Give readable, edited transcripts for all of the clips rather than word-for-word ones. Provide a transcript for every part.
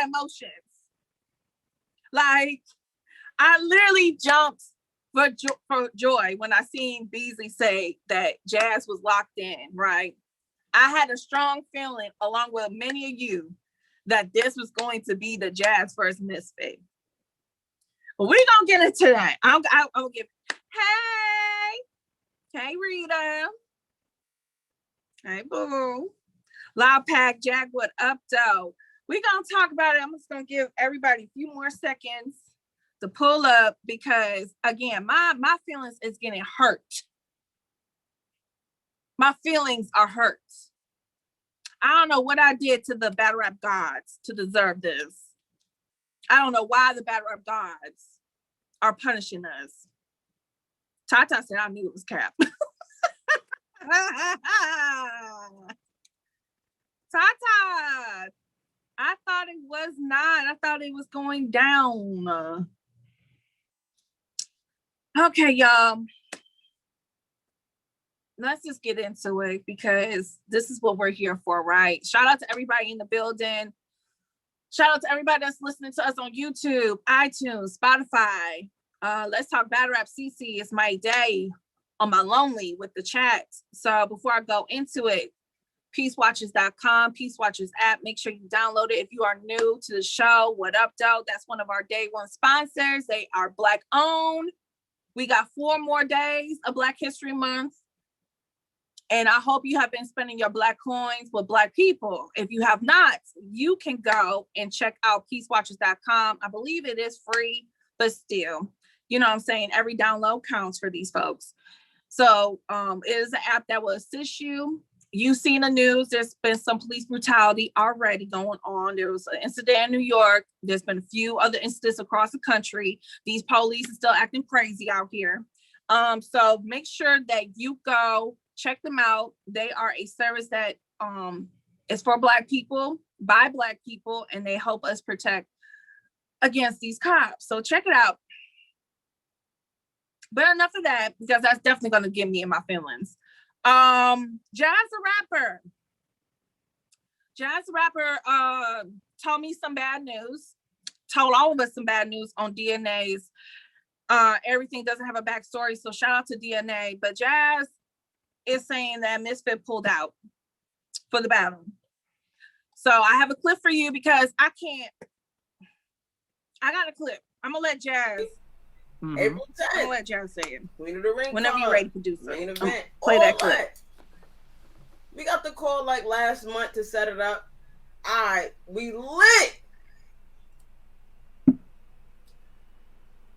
my emotions. Like, I literally jumped for joy when I seen Beasley say that Jaz was locked in, right? I had a strong feeling, along with many of you, that this was going to be the Jaz first Ms Fit. But we're going to get into that. I'll give, hey, Rita. Hey, boo. Loud Pack, Jack, what up, though? We're going to talk about it. I'm just going to give everybody a few more seconds to pull up because, again, my feelings is getting hurt. My feelings are hurt. I don't know what I did to the battle rap gods to deserve this. I don't know why the battle rap gods are punishing us. Tata said I knew it was cap. Tata, I thought it was not. I thought it was going down. Okay, y'all. Let's just get into it because this is what we're here for, right? Shout out to everybody in the building. Shout out to everybody that's listening to us on YouTube, iTunes, Spotify. Let's talk battle rap. Cece, it's my day on my lonely with the chat. So before I go into it, peacewatchers.com, Peace Watchers app. Make sure you download it. If you are new to the show, what up, though? That's one of our day one sponsors. They are Black owned. We got 4 more days of Black History Month. And I hope you have been spending your Black coins with Black people. If you have not, you can go and check out peacewatchers.com. I believe it is free, but still, you know what I'm saying? Every download counts for these folks. So it is an app that will assist you. You've seen the news. There's been some police brutality already going on. There was an incident in New York. There's been a few other incidents across the country. These police are still acting crazy out here. So make sure that you go check them out. They are a service that is for Black people, by Black people, and they help us protect against these cops. So check it out. But enough of that, because that's definitely going to get me in my feelings. Jaz the rapper. Jaz the rapper told me some bad news. Told all of us some bad news on DNA's. Everything doesn't have a backstory, so shout out to DNA. But Jaz is saying that Ms Fit pulled out for the battle. So I have a clip for you because I got a clip. I'm gonna let Jaz. April 10th. I'm gonna let Jaz say it. Queen of the Ring. Whenever you're ready, producer. Main event. Play that clip. We got the call like last month to set it up. All right, we lit.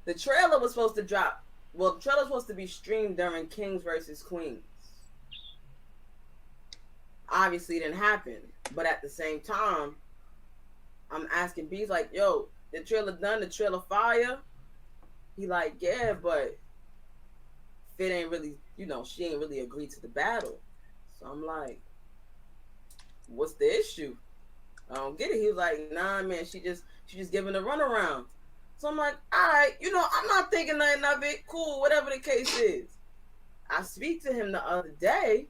The trailer was supposed to drop. Well, the trailer was supposed to be streamed during Kings versus Queens. Obviously, it didn't happen. But at the same time, I'm asking B's like, yo, the trailer done? The trailer fire? He like, yeah, but Fit ain't really, she ain't really agreed to the battle. So I'm like, what's the issue? I don't get it. He was like, nah, man, she just giving a runaround. So I'm like, all right, I'm not thinking nothing of it. Cool, whatever the case is. I speak to him the other day,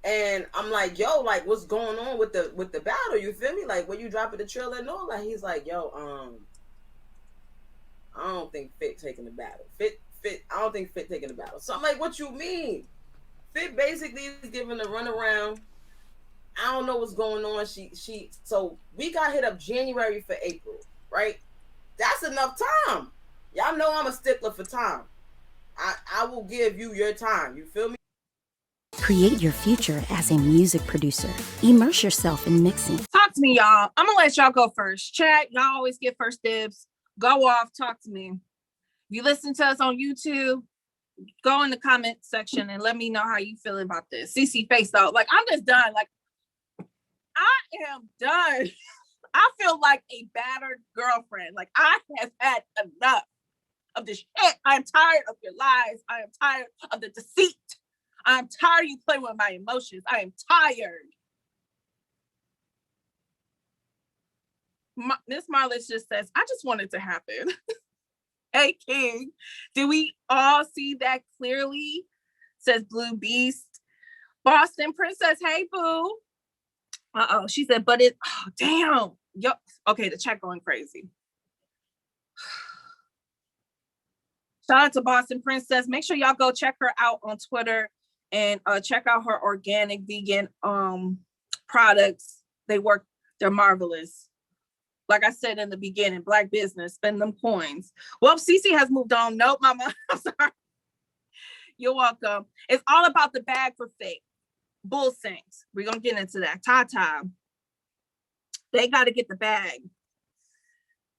and I'm like, yo, like, what's going on with the battle? You feel me? Like, when you dropping the trailer and all, like, he's like, yo, I don't think Fit taking the battle. I don't think Fit taking the battle. So I'm like, what you mean? Fit basically is giving a runaround. I don't know what's going on. So we got hit up January for April, right? That's enough time. Y'all know I'm a stickler for time. I will give you your time. You feel me? Create your future as a music producer. Immerse yourself in mixing. Talk to me, y'all. I'm gonna let y'all go first. Chat, y'all always get first dibs. Go off, talk to me. If you listen to us on YouTube, go in the comment section and let me know how you feel about this. CC face though, like I'm just done. Like I am done. I feel like a battered girlfriend. Like I have had enough of this shit. I am tired of your lies. I am tired of the deceit. I am tired of you playing with my emotions. I am tired. Miss Marlis just says, I just want it to happen. Hey, King, did we all see that clearly? Says Blue Beast. Boston Princess, hey, boo. She said, but damn. Okay, the chat going crazy. Shout out to Boston Princess. Make sure y'all go check her out on Twitter and check out her organic vegan products. They're marvelous. Like I said in the beginning, Black business, spend them coins. Well, Cece has moved on. Nope, mama. I'm sorry. You're welcome. It's all about the bag for fake. Bull sinks. We're going to get into that. Tata. They got to get the bag.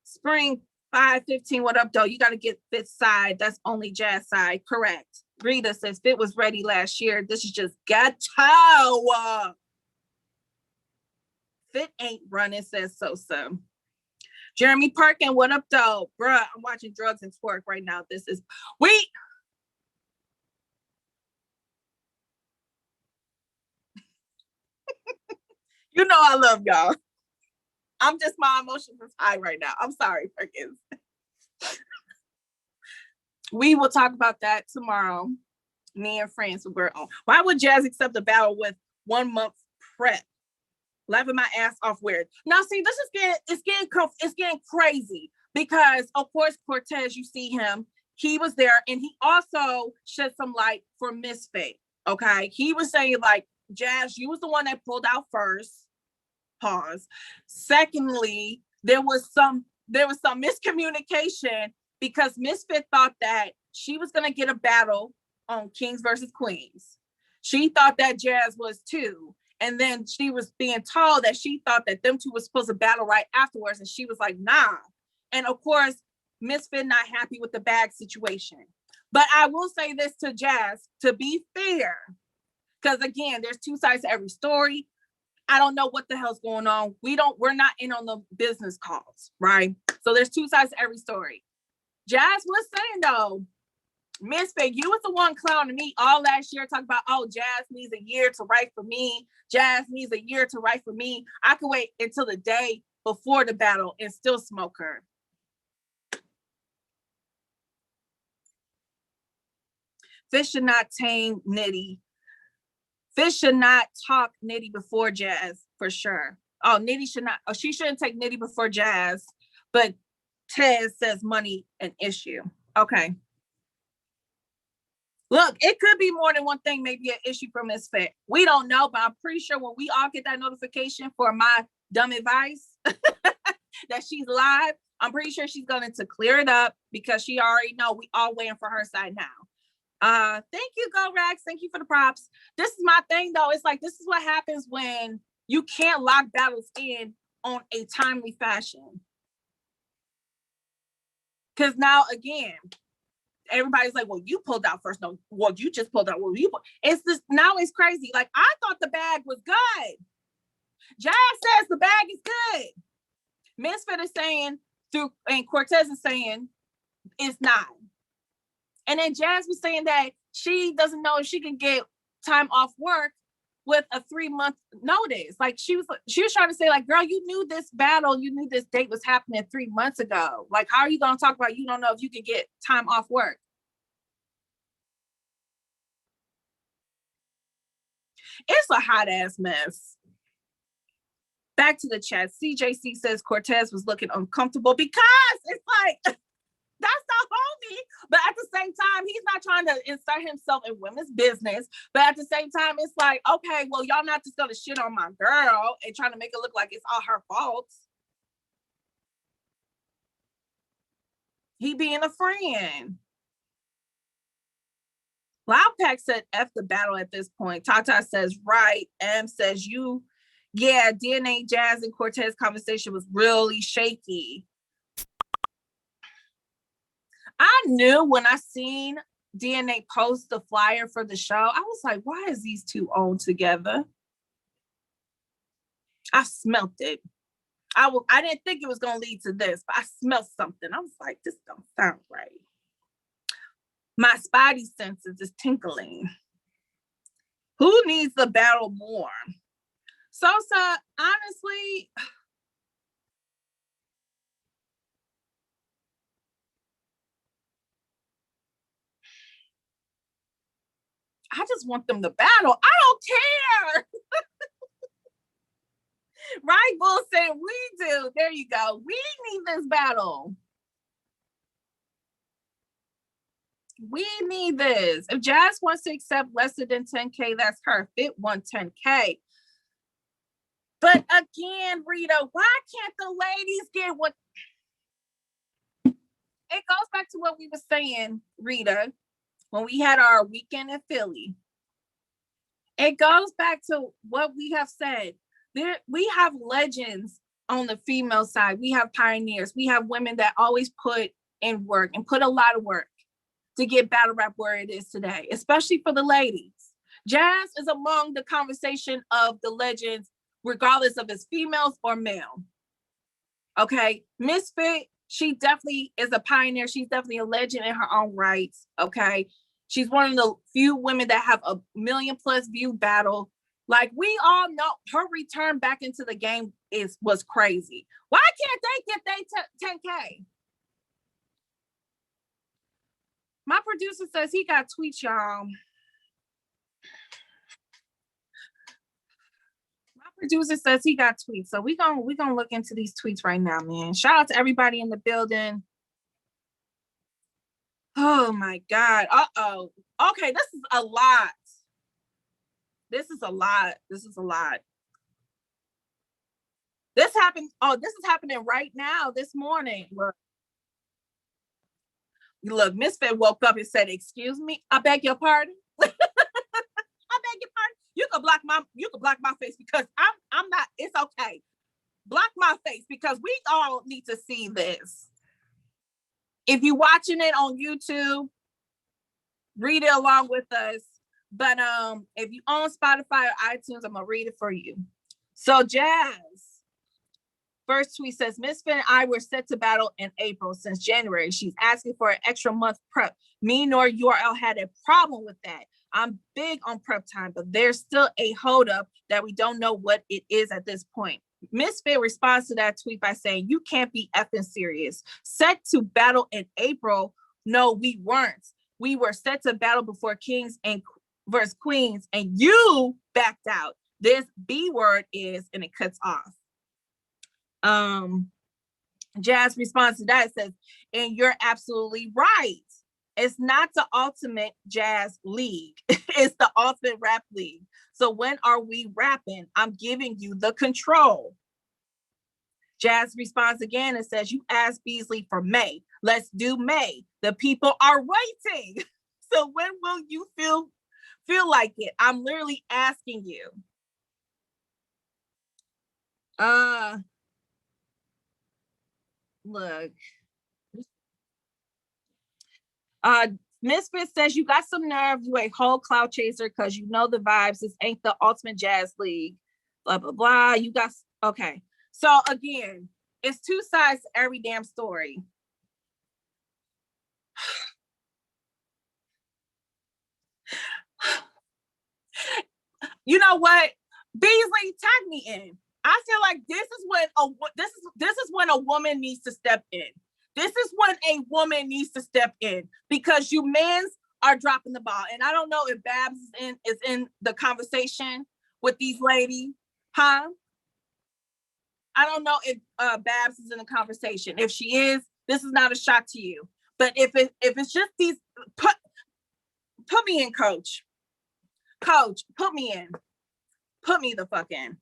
Spring 515. What up, though? You got to get Fit side. That's only Jazz side. Correct. Rita says Fit was ready last year. This is just ghetto. Fit ain't running, says Sosa. Jeremy Parkin, what up, though? Bruh, I'm watching Drugs and Twerk right now. This is... You know I love y'all. I'm just, my emotions is high right now. I'm sorry, Perkins. We will talk about that tomorrow. Me and friends were on. Why would Jazz accept a battle with 1 month prep? Laughing my ass off weird. Now, see, this is getting crazy because, of course, Cortez, you see him. He was there, and he also shed some light for Ms Fit. Okay, he was saying like, Jazz, you was the one that pulled out first. Pause. Secondly, there was some miscommunication because Ms Fit thought that she was gonna get a battle on Kings versus Queens. She thought that Jazz was too. And then she was being told that she thought that them two were supposed to battle right afterwards. And she was like, nah. And of course, Ms Fit not happy with the bag situation. But I will say this to Jazz, to be fair, because again, there's two sides to every story. I don't know what the hell's going on. We're not in on the business calls, right? So there's two sides to every story. Jazz was saying though, Ms Fit, you was the one clowning me all last year, talking about, oh, Jazz needs a year to write for me. Jazz needs a year to write for me. I could wait until the day before the battle and still smoke her. Fish should not tame Nitty. Fish should not talk Nitty before Jazz, for sure. Oh, Nitty should not, she shouldn't take Nitty before Jazz, but Tez says money an issue. Okay. Look, it could be more than one thing, maybe an issue for Ms Fit. We don't know, but I'm pretty sure when we all get that notification for my dumb advice that she's live, I'm pretty sure she's going to clear it up because she already know we all waiting for her side now. Thank you, Go Rags. Thank you for the props. This is my thing, though. It's like, this is what happens when you can't lock battles in on a timely fashion. Because now, again, everybody's like, well, you pulled out first. No, well, you just pulled out. Well, it's this, now it's crazy. Like, I thought the bag was good. Jazz says the bag is good. Misfit is saying, and Cortez is saying, it's not. And then Jazz was saying that she doesn't know if she can get time off work with a 3-month notice. Like she was trying to say, like, girl, you knew this battle, you knew this date was happening 3 months ago. Like, how are you going to talk about you don't know if you can get time off work? It's a hot ass mess. Back to the chat. CJC says Cortez was looking uncomfortable because it's like, that's not homie. But at the same time, he's not trying to insert himself in women's business. But at the same time, it's like, okay, well, y'all not just going to shit on my girl and trying to make it look like it's all her fault. He being a friend. Loud Pack said F the battle at this point. Tata says, right. M says, yeah, DNA, Jazz, and Cortez conversation was really shaky. I knew when I seen DNA post the flyer for the show, I was like, why is these two on together? I smelt it. I didn't think it was going to lead to this, but I smelled something. I was like, this don't sound right. My spidey senses is tinkling. Who needs the battle more? Sosa, honestly, I just want them to battle. I don't care. Right, Bull said we do. There you go. We need this battle. We need this. If Jaz wants to accept less than 10K, that's her. Fit 110K. But again, Rita, why can't the ladies get what? It goes back to what we were saying, Rita, when we had our weekend in Philly. It goes back to what we have said. We have legends on the female side. We have pioneers. We have women that always put in work and put a lot of work to get battle rap where it is today, especially for the ladies. Jaz is among the conversation of the legends, regardless of it's females or male. Okay, Ms Fit, she definitely is a pioneer. She's definitely a legend in her own rights. Okay, she's one of the few women that have a 1 million+ view battle. Like, we all know her return back into the game was crazy. Why can't they get their 10K? My producer says he got tweets, y'all. My producer says he got tweets. So we gonna look into these tweets right now, man. Shout out to everybody in the building. Oh my God. Uh-oh. Okay, this is a lot. This is a lot. This happened. Oh, this is happening right now, this morning. Look, Miss Fit woke up and said, "Excuse me, I beg your pardon." I beg your pardon. You can block my face because I'm not. It's okay. Block my face because we all need to see this. If you're watching it on YouTube, read it along with us. But if you own Spotify or iTunes, I'm gonna read it for you. So Jaz. First tweet says, Misfit and I were set to battle in April since January. She's asking for an extra month prep. Me nor URL had a problem with that. I'm big on prep time, but there's still a holdup that we don't know what it is at this point. Misfit responds to that tweet by saying, you can't be effing serious. Set to battle in April. No, we weren't. We were set to battle before Kings and versus Queens, and you backed out. This B word is, and it cuts off. Jaz responds to that, says, and you're absolutely right. It's not the ultimate jazz league. It's the ultimate rap league. So when are we rapping? I'm giving you the control. Jaz responds again and says, you asked Beasley for May. Let's do May. The people are waiting. So when will you feel like it? I'm literally asking you. Look. Misfit says, you got some nerve. You a whole cloud chaser because you know the vibes. This ain't the ultimate jazz league. Blah, blah, blah. You got, okay. So again, it's two sides to every damn story. You know what? Beasley, tag me in. I feel like this is when a woman needs to step in. This is when a woman needs to step in because you men's are dropping the ball. And I don't know if Babs is in the conversation with these ladies, huh? I don't know if Babs is in the conversation. If she is, this is not a shot to you. But if it's just these, put me in, Coach. Coach, put me in. Put me the fuck in.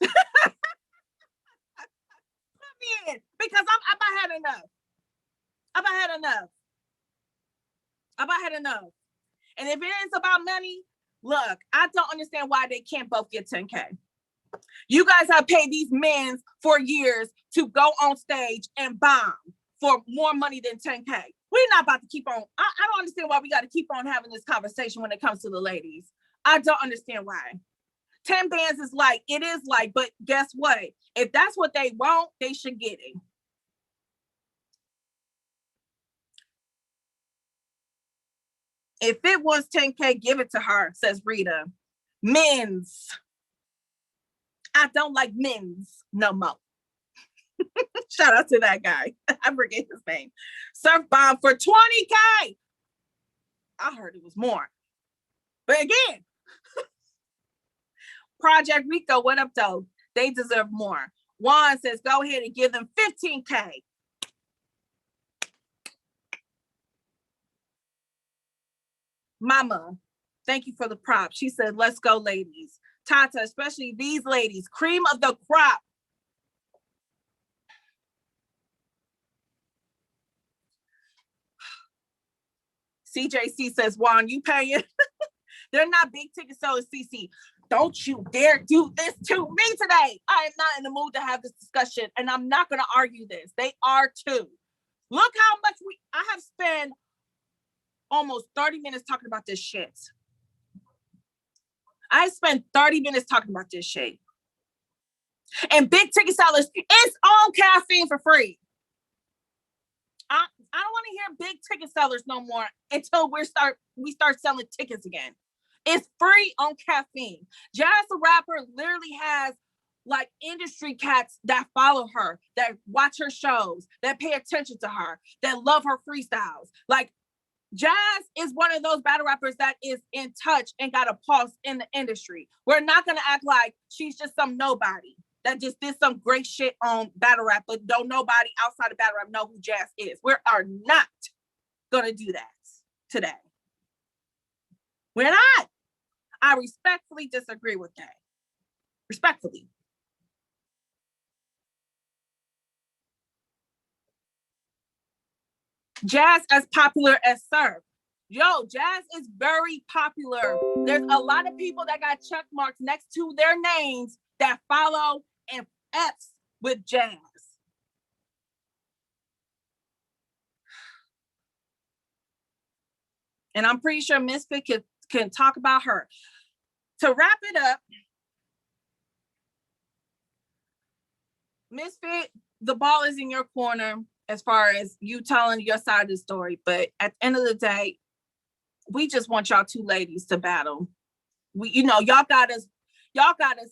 Put me in because I've had enough. I've had enough. And if it is about money, look, I don't understand why they can't both get 10K. You guys have paid these men for years to go on stage and bomb for more money than 10K. We're not about to keep on. I don't understand why we got to keep on having this conversation when it comes to the ladies. I don't understand why. 10 bands is like, it is like, but guess what? If that's what they want, they should get it. If it was 10K, give it to her, says Rita. Men's. I don't like men's no more. Shout out to that guy. I forget his name. Surf bomb for 20K. I heard it was more. But again, Project Rico, what up, though? They deserve more. Juan says, go ahead and give them $15K. Mama, thank you for the prop. She said, let's go, ladies. Tata, especially these ladies, cream of the crop. CJC says, Juan, you paying? They're not big ticket sellers, CC. Don't you dare do this to me today. I am not in the mood to have this discussion, and I'm not going to argue this. They are too. Look how much I have spent almost 30 minutes talking about this shit. I spent 30 minutes talking about this shit. And big ticket sellers, it's all caffeine for free. I don't want to hear big ticket sellers no more until we start selling tickets again. It's free on caffeine. Jaz the rapper literally has like industry cats that follow her, that watch her shows, that pay attention to her, that love her freestyles. Like Jaz is one of those battle rappers that is in touch and got a pulse in the industry. We're not going to act like she's just some nobody that just did some great shit on battle rap, but don't nobody outside of battle rap know who Jaz is. We are not going to do that today. We're not. I respectfully disagree with that. Respectfully. Jaz as popular as Surf. Yo, Jaz is very popular. There's a lot of people that got check marks next to their names that follow and F's with Jaz. And I'm pretty sure Ms Fit can talk about her. To wrap it up, Ms Fit, the ball is in your corner as far as you telling your side of the story. But at the end of the day, we just want y'all two ladies to battle. Y'all got us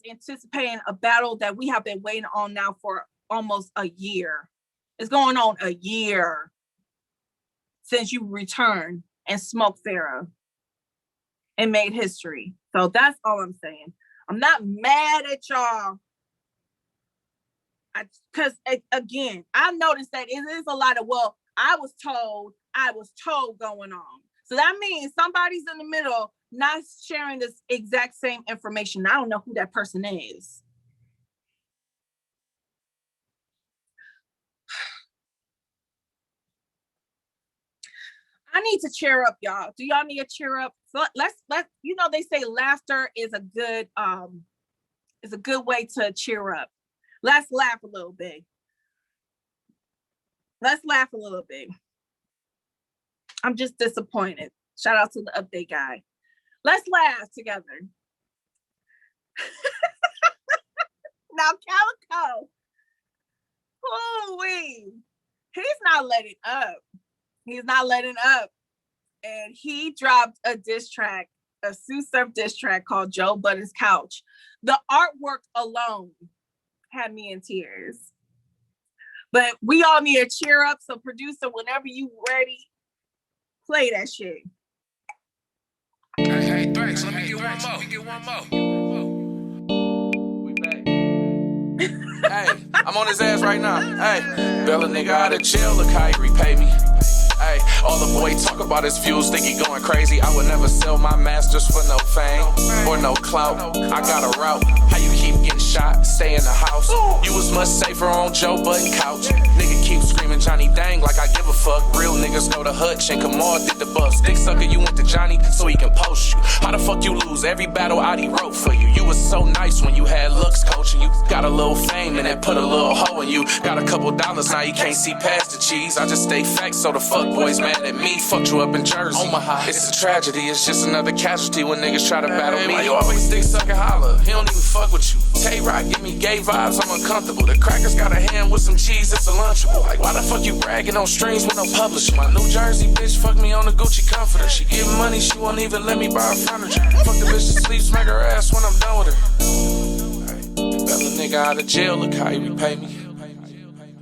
anticipating a battle that we have been waiting on now for almost a year. It's going on a year since you returned and smoked Farrah and made history. So that's all I'm saying. I'm not mad at y'all. Because again, I noticed that it is a lot of, I was told going on. So that means somebody's in the middle not sharing this exact same information. I don't know who that person is. I need to cheer up, y'all. Do y'all need to cheer up? So let's they say laughter is a good way to cheer up. Let's laugh a little bit. I'm just disappointed. Shout out to the update guy. Let's laugh together. Now, Calicoe. Ooh-wee. He's not letting up. And he dropped a diss track, a Tsu Surf diss track called Joe Budden's Couch. The artwork alone had me in tears. But we all need to cheer up. So producer, whenever you ready, play that shit. Hey, thanks. Let me get one more. We back. Hey, I'm on his ass right now. Hey, bail a nigga out of jail, look how he repay me. Hey, all the boy talk about his views, think he going crazy. I would never sell my masters for no fame or no clout. I got a route. How you keep getting shot, stay in the house. You was much safer on Joe Budden couch. Nigga keep screaming Johnny Dang like I give a fuck. Real niggas go to Hutch and Kamal did the bus. Dick sucker, you went to Johnny so he can post you. How the fuck you lose every battle Adi wrote for you? You was so nice when you had looks coaching you. Got a little fame and it put a little hole in you. Got a couple dollars, now you can't see past the cheese. I just stay facts so the fuck boys mad at me. Fucked you up in Jersey. Omaha, it's a tragedy, it's just another casualty when niggas try to battle me. Why you always dick sucking holler? He don't even fuck with you. Tay-Rock give me gay vibes, I'm uncomfortable. The crackers got a ham with some cheese, it's a Lunchable. Like, why the fuck you bragging on streams with no publisher? My New Jersey bitch fuck me on the Gucci comforter. She give money, she won't even let me borrow furniture. Fuck the bitch to sleep, smack her ass when I'm done with her. Bail a nigga out of jail, look how he repay me.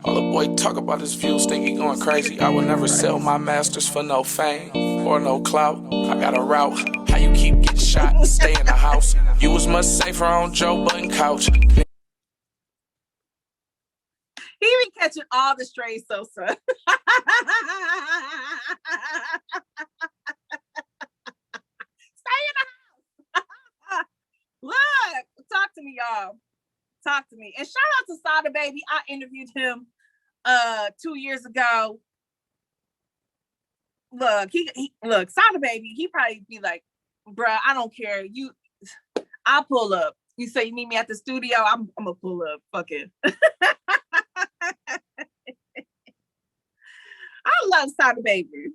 All the boy talk about his views, think he going crazy. I would never sell my masters for no fame or no clout. I got a route. How you keep getting shot and stay in the house? You was much safer on Joe Budden couch. catching all the strays, Sosa. Stay in the house. Look, talk to me, y'all. Talk to me. And shout out to Sada Baby. I interviewed him 2 years ago. Look, look, Sada Baby, he probably be like, bruh, I don't care. I'll pull up. You say you need me at the studio, I'm gonna pull up. Fuck it. I love Sada Baby.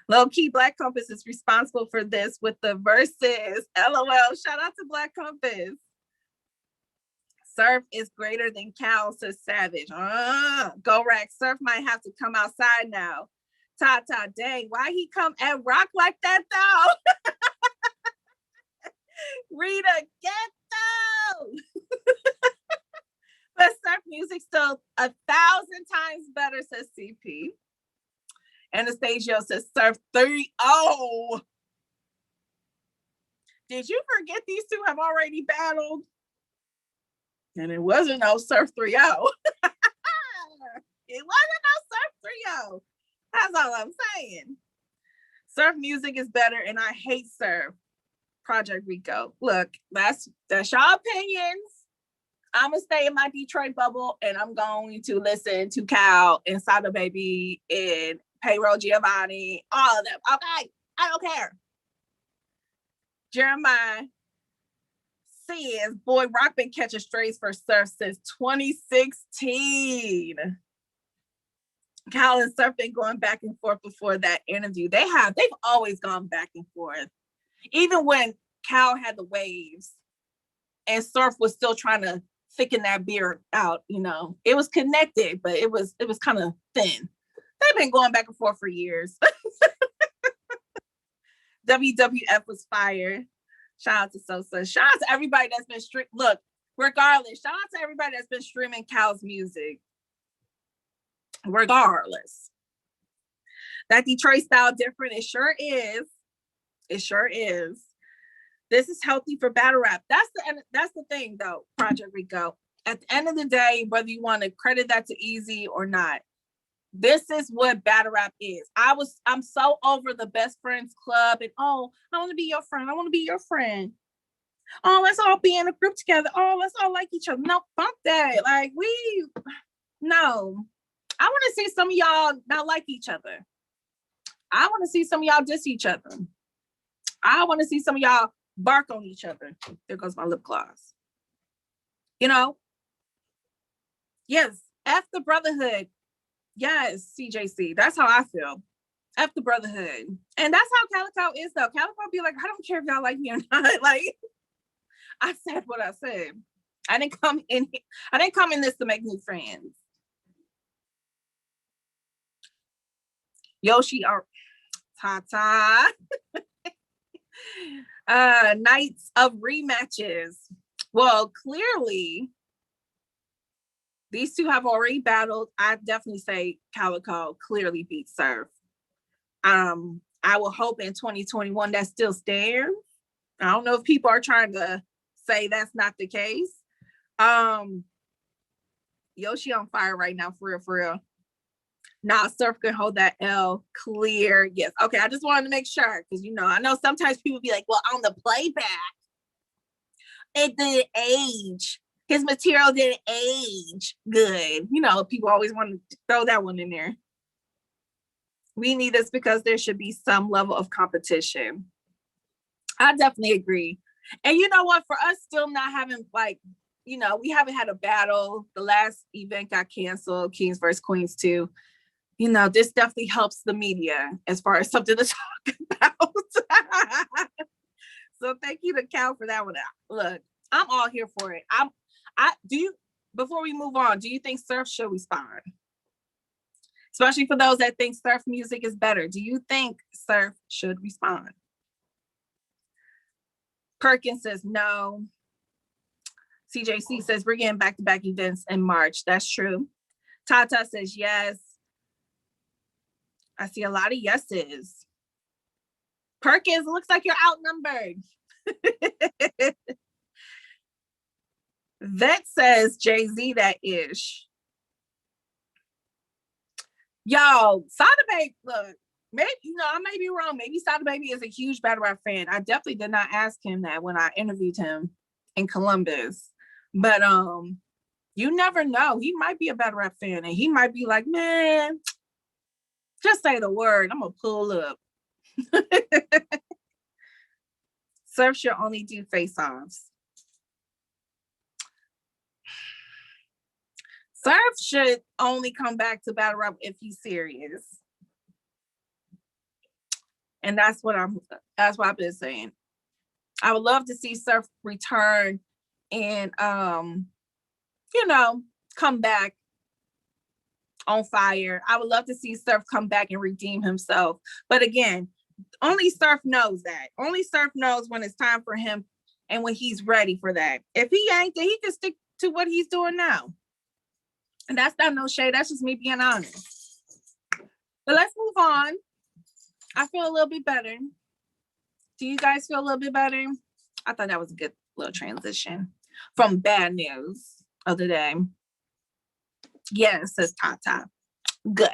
Low key, Black Compass is responsible for this with the verses. LOL. Shout out to Black Compass. Surf is greater than Cal, says Savage. Go Rack. Surf might have to come outside now. Tata, dang, why he come and rock like that though? Rita, get though. But surf music still 1,000 times better, says CP. Anastasia says surf 3-0. Did you forget these two have already battled? And it wasn't no surf 3-0. It wasn't no surf 3-0. That's all I'm saying. Surf music is better and I hate surf. Project Rico. Look, that's y'all opinions. I'm gonna stay in my Detroit bubble and I'm going to listen to Cal and Sada Baby and Payroll Giovanni, all of them. Okay, I don't care. Jeremiah says, boy, Rock been catching strays for surf since 2016. Cal and Surf been going back and forth before that interview. They've always gone back and forth. Even when Cal had the waves and Surf was still trying to thicken that beard out, you know, it was connected, but it was kind of thin. They've been going back and forth for years. WWF was fire. Shout out to Sosa. Shout out to everybody that's been look, regardless, shout out to everybody that's been streaming Cal's music. Regardless. That Detroit style different, it sure is. It sure is. This is healthy for battle rap. That's the thing though, Project Rico. At the end of the day, whether you want to credit that to Easy or not, this is what battle rap is. I'm so over the best friends club and I want to be your friend. I want to be your friend. Oh, let's all be in a group together. Oh, let's all like each other. No, fuck that. Like no. I want to see some of y'all not like each other. I want to see some of y'all diss each other. I want to see some of y'all bark on each other. There goes my lip gloss. You know? Yes. F the brotherhood. Yes, CJC. That's how I feel. F the brotherhood. And that's how Calicoe is though. Calicoe be like, I don't care if y'all like me or not. Like, I said what I said. I didn't come in this to make new friends. Yoshi or Tata. Nights of rematches. Well, clearly these two have already battled. I definitely say Calicoe clearly beat Surf. I will hope in 2021 that still stands. I don't know if people are trying to say that's not the case. Yoshi on fire right now, for real. Nah, Surf can hold that L clear. Yes. Okay, I just wanted to make sure because I know sometimes people be like, well, on the playback, it didn't age. His material didn't age good. People always want to throw that one in there. We need this because there should be some level of competition. I definitely agree. And you know what? For us still not having we haven't had a battle. The last event got canceled, Kings vs. Queens 2. This definitely helps the media as far as something to talk about. So thank you to Cal for that one. Look, I'm all here for it. Before we move on, do you think Surf should respond? Especially for those that think Surf music is better. Do you think Surf should respond? Perkins says no. CJC says we're getting back-to-back events in March. That's true. Tata says yes. I see a lot of yeses. Perkins, looks like you're outnumbered. Vet says Jay-Z that ish. Yo, Sada Baby, look, maybe, I may be wrong. Maybe Sada Baby is a huge battle rap fan. I definitely did not ask him that when I interviewed him in Columbus. But you never know. He might be a battle rap fan, and he might be like, man, just say the word. I'm gonna pull up. Surf should only do face-offs. Surf should only come back to battle rap if he's serious. And that's what I've been saying. I would love to see Surf return and come back on fire. I would love to see Surf come back and redeem himself. But again, only Surf knows that. Only Surf knows when it's time for him and when he's ready for that. If he ain't, then he can stick to what he's doing now. And that's not no shade. That's just me being honest. But let's move on. I feel a little bit better. Do you guys feel a little bit better? I thought that was a good little transition from bad news of the day. Yes, says Tata. Good.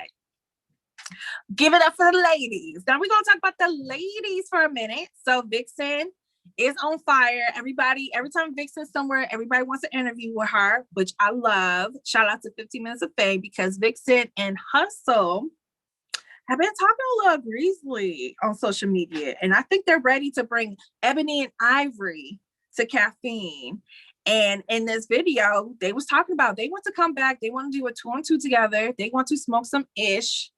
Give it up for the ladies. Now we're going to talk about the ladies for a minute. So Viixen is on fire. Every time Viixen's somewhere, everybody wants to interview with her, which I love. Shout out to 15 Minutes of Fame, because Viixen and Hustle have been talking a little greasily on social media. And I think they're ready to bring Ebony and Ivory to Caffeine. And in this video, they was talking about they want to come back. They want to do a 2-on-2 together. They want to smoke some ish.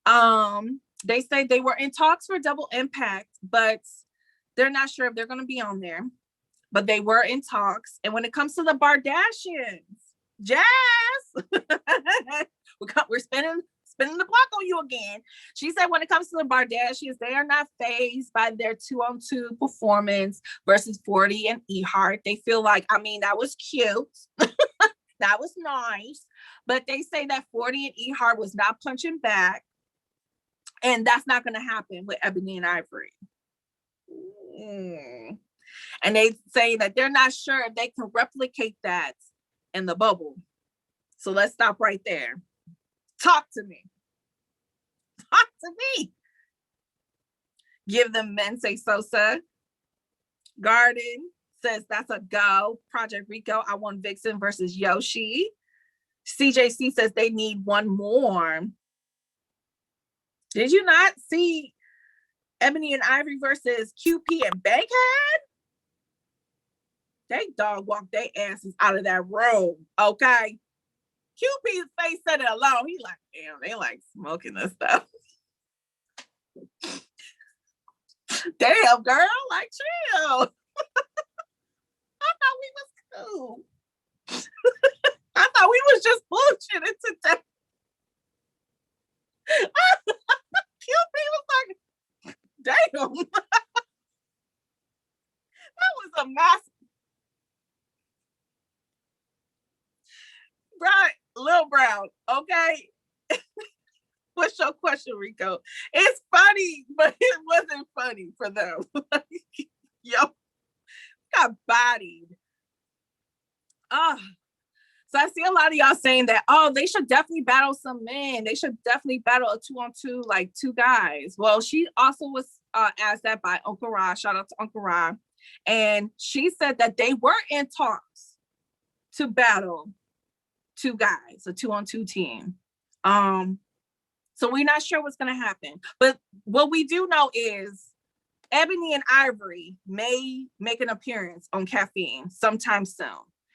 They say they were in talks for Double Impact, but they're not sure if they're going to be on there. But they were in talks. And when it comes to the Bardashians, Jaz, we're spinning the block on you again. She said when it comes to the Bardashians, they are not fazed by their 2-on-2 performance versus 40 and E-Heart. They feel like, that was cute. That was nice. But they say that 40 and E-Heart was not punching back. And that's not going to happen with Ebony and Ivory. And they say that they're not sure if they can replicate that in the bubble. So let's stop right there. Talk to me. Talk to me. Give them Mense Sosa. Garden says that's a go. Project Rico, I want Viixen versus Yoshi. CJC says they need one more. Did you not see Ebony and Ivory versus QP and Bankhead? They dog walked their asses out of that room, okay? QP's face said it alone. He like, damn, they like smoking this stuff. Damn, girl, like chill. I thought we was cool. I thought we was just bullshitting today. QP was like, damn. That was a massive. Right, Lil Brown, okay? What's your question, Rico? It's funny, but it wasn't funny for them. Yo, got bodied. So I see a lot of y'all saying that, they should definitely battle some men. They should definitely battle a 2-on-2, like 2 guys. Well, she also was asked that by Uncle Ra. Shout out to Uncle Ra. And she said that they were in talks to battle 2 guys, a 2-on-2 team. So we're not sure what's going to happen. But what we do know is Ebony and Ivory may make an appearance on Caffeine sometime soon.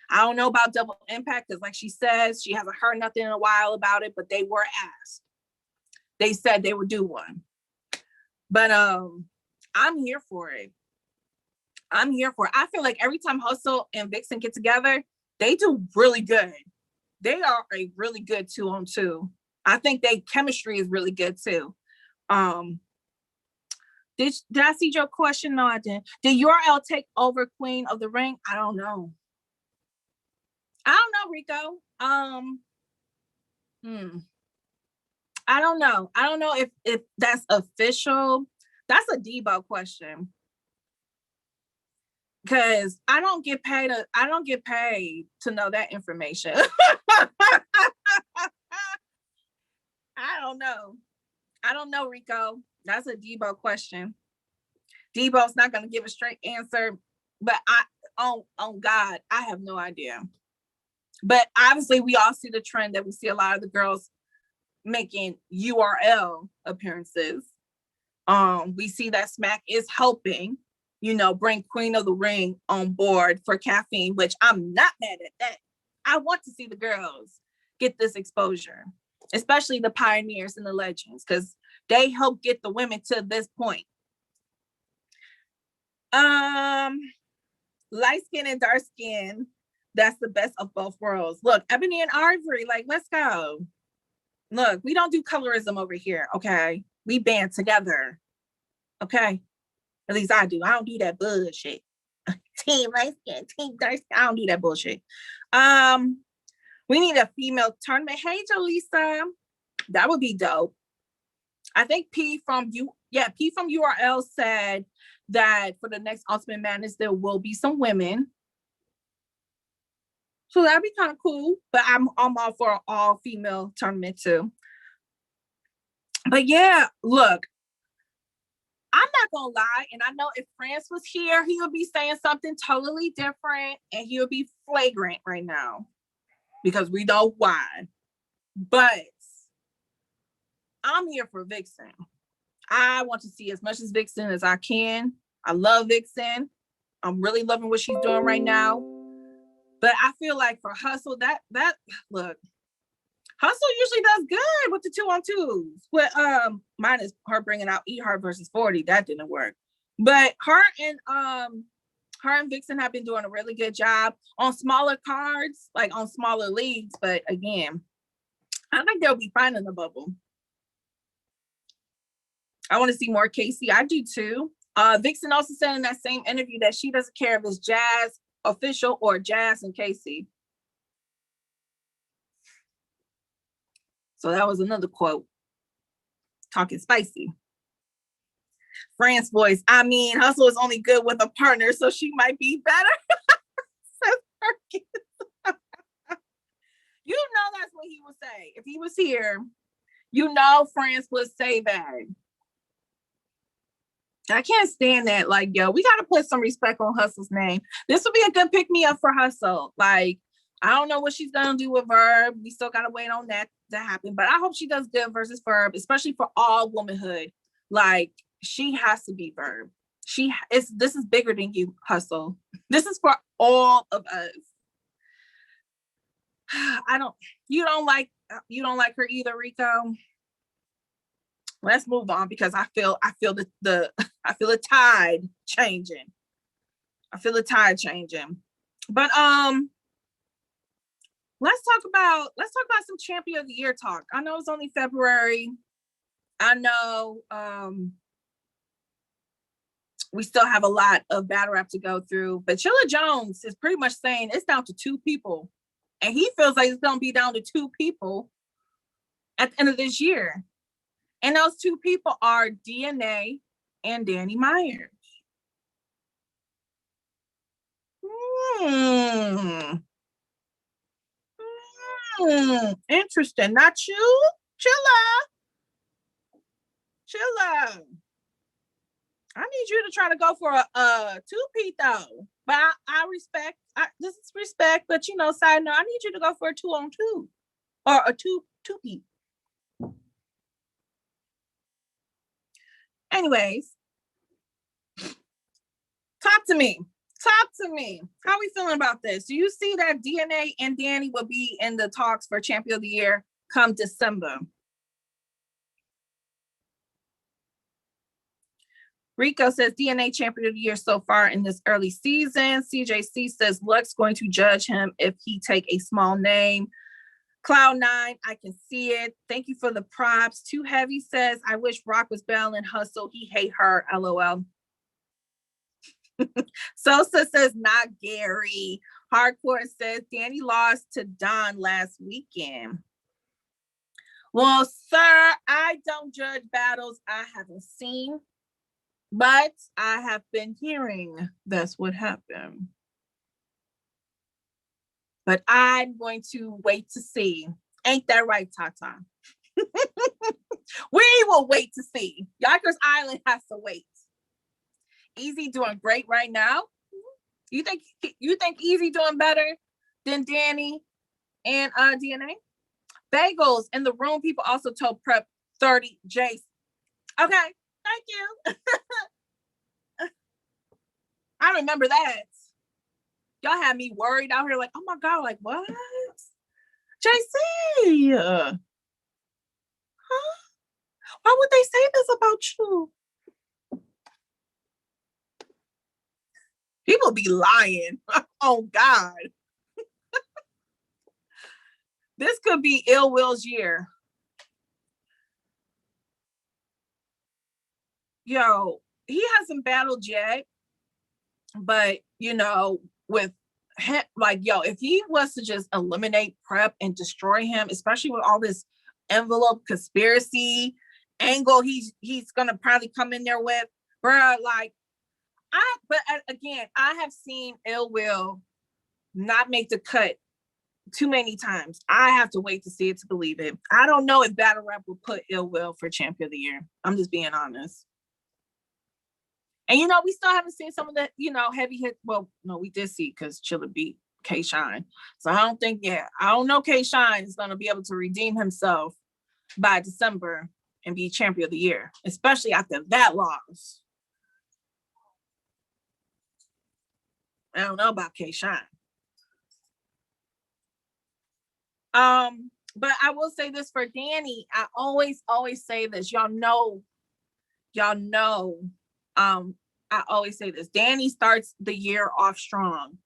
I don't know about Double Impact, because like she says, she hasn't heard nothing in a while about it, but they were asked. They said they would do one. But I'm here for it. I'm here for it. I feel like every time Hustle and Viixen get together, they do really good. They are a really good 2-on-2. I think their chemistry is really good too. Did I see your question? No, I didn't. Did URL take over Queen of the Ring? I don't know. Rico. I don't know. I don't know if that's official. That's a Debo question. Because I don't get paid to know that information. I don't know. I don't know, Rico. That's a Debo question. Debo's not going to give a straight answer, but on God, I have no idea. But obviously, we all see the trend that we see a lot of the girls making URL appearances. We see that Smack is helping, bring Queen of the Ring on board for caffeine, which I'm not mad at that. I want to see the girls get this exposure, especially the pioneers and the legends, because they help get the women to this point. Light skin and dark skin, that's the best of both worlds. Look, Ebony and Ivory, like, let's go. Look, we don't do colorism over here, okay? We band together, okay? At least I do. I don't do that bullshit. Team light skin, team dark skin. I don't do that bullshit. We need a female tournament. Hey, Jolisa, that would be dope. I think P from URL said that for the next Ultimate Madness, there will be some women. So that'd be kind of cool. But I'm all for an all-female tournament too. But yeah, look, I'm not gonna lie, and I know if France was here, he would be saying something totally different, and he would be flagrant right now because we know why. But I'm here for Viixen. I want to see as much as Viixen as I can. I love Viixen. I'm really loving what she's doing right now. But I feel like for Hustle, that look, Hustle usually does good with the 2-on-2s. With minus her bringing out E-Heart versus 40, that didn't work. But her and Viixen have been doing a really good job on smaller cards, like on smaller leagues. But again, I think they'll be fine in the bubble. I want to see more Casey. I do too. Viixen also said in that same interview that she doesn't care if it's Jazz official or Jazz and Casey. So that was another quote. Talking spicy. Fran's voice. I mean, Hustle is only good with a partner, so she might be better. You know that's what he would say. If he was here, France would say that. I can't stand that. Like, yo, we got to put some respect on Hustle's name. This would be a good pick-me-up for Hustle. Like, I don't know what she's going to do with Verb. We still got to wait on that to happen. But I hope she does good versus Verb, especially for all womanhood. Like, she has to be Verb. This is bigger than you, Hustle. This is for all of us. You don't like her either, Rico. Let's move on because I feel the tide changing. But let's talk about some Champion of the Year talk. I know it's only February. I know we still have a lot of battle rap to go through, but Chilla Jones is pretty much saying it's down to 2 people. And he feels like it's going to be down to 2 people at the end of this year. And those 2 people are DNA and Danny Myers. Interesting. Not you? Chilla. I need you to try to go for a 2-peat though. But I respect. This is respect. But side note, I need you to go for a 2-on-2 or a 2-peat. Anyways, talk to me. How are we feeling about this? Do you see that DNA and Danny will be in the talks for Champion of the Year come December? Rico says DNA Champion of the Year so far in this early season. CJC says Lux going to judge him if he take a small name. Cloud9, I can see it. Thank you for the props. Too Heavy says, I wish Rock was battling Hustle. He hate her, LOL. Sosa says, not Gary. Hardcore says, Danny lost to Don last weekend. Well, sir, I don't judge battles I haven't seen, but I have been hearing that's what happened. But I'm going to wait to see. Ain't that right, Tata? We will wait to see. Yonkers Island has to wait. Easy doing great right now. You think Easy doing better than Danny and DNA? Bagels in the room. People also told Prep 30 Jace. Okay, thank you. I remember that. Y'all had me worried out here, like, oh my God, like what? JC. Huh? Why would they say this about you? People be lying. Oh God. This could be Ill Will's year. Yo, he hasn't battled yet, but you know, with him, like, yo, if he was to just eliminate Prep and destroy him, especially with all this envelope conspiracy angle he's gonna probably come in there with, bruh, like, but again, I have seen Ill Will not make the cut too many times. I have to wait to see it to believe it. I don't know if Battle Rap will put Ill Will for Champion of the Year. I'm just being honest. And you know, we still haven't seen some of the, you know, heavy hit. Well, no, we did see because Chilla beat K Shine. So I don't know K Shine is gonna be able to redeem himself by December and be Champion of the Year, especially after that loss. I don't know about K Shine. But I will say this for Danny. I always say this. Y'all know. I always say this. Danny starts the year off strong.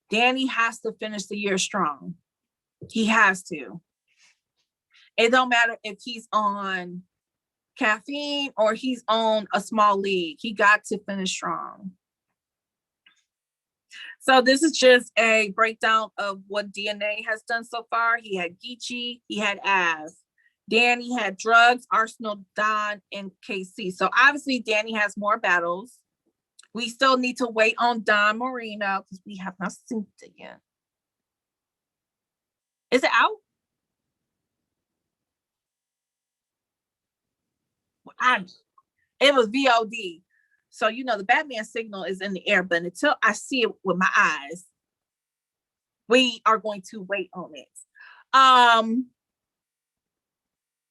Danny has to finish the year strong. He has to. It don't matter if he's on caffeine or he's on a small league. He got to finish strong. So this is just a breakdown of what DNA has done so far. He had Geechee, he had Az. Danny had Drugs, Arsenal, Don, and KC. So obviously Danny has more battles. We still need to wait on Don Marino because we have not seen it yet. Is it out? It was VOD. So, you know, the Batman signal is in the air, but until I see it with my eyes, we are going to wait on it.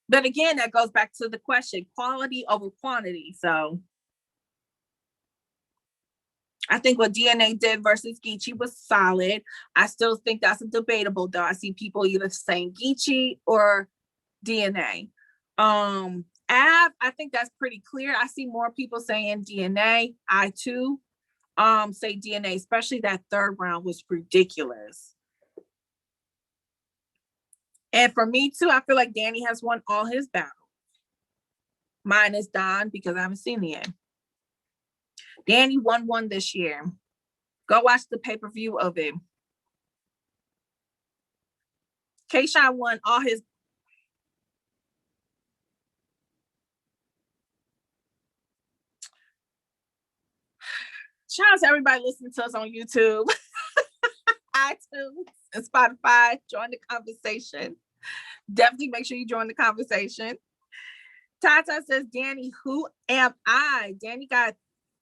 But again, that goes back to the question, quality over quantity. So I think what DNA did versus Geechee was solid. I still think that's debatable, though. I see people either saying Geechee or DNA. Av, I think that's pretty clear. I see more people saying DNA. I too say DNA, especially that third round was ridiculous. And for me too, I feel like Danny has won all his battles. Minus Don, because I haven't seen it yet. Danny won one this year. Go watch the pay-per-view of it. K-Shine won all his. Shout out to everybody listening to us on YouTube, iTunes, and Spotify. Join the conversation. Definitely make sure you join the conversation. Tata says, Danny, who am I? Danny got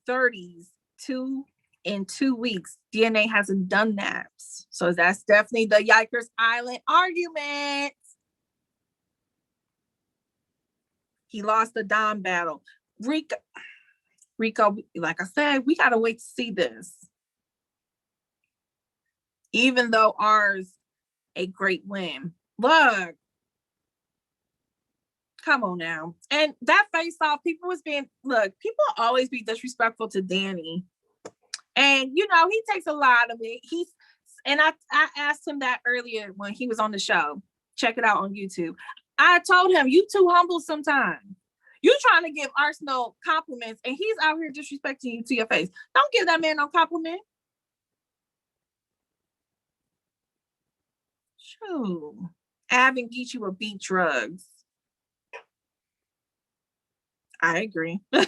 30s, 2 in 2 weeks. DNA hasn't done that. So that's definitely the Yikers Island argument. He lost the Dom battle. Rico, like I said, we got to wait to see this. Even though ours a great win. Look. Come on now. And that face off, people always be disrespectful to Danny. And, you know, he takes a lot of it. I asked him that earlier when he was on the show. Check it out on YouTube. I told him, you too humble sometimes. You trying to give Arsenal compliments and he's out here disrespecting you to your face. Don't give that man no compliment. Shoo. Av and Geechee will beat Drugs. I agree. But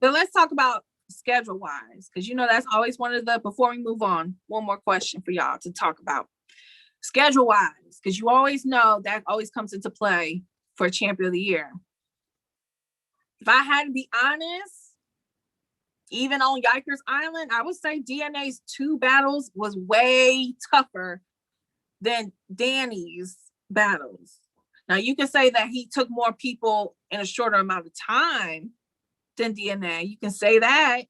let's talk about schedule wise, because you know that's always one of the, before we move on, one more question for y'all to talk about. schedule wise, because you always know that always comes into play for champion of the year. If I had to be honest, even on Yikers Island, I would say DNA's 2 battles was way tougher than Danny's battles. Now you can say that he took more people in a shorter amount of time than DNA. You can say that.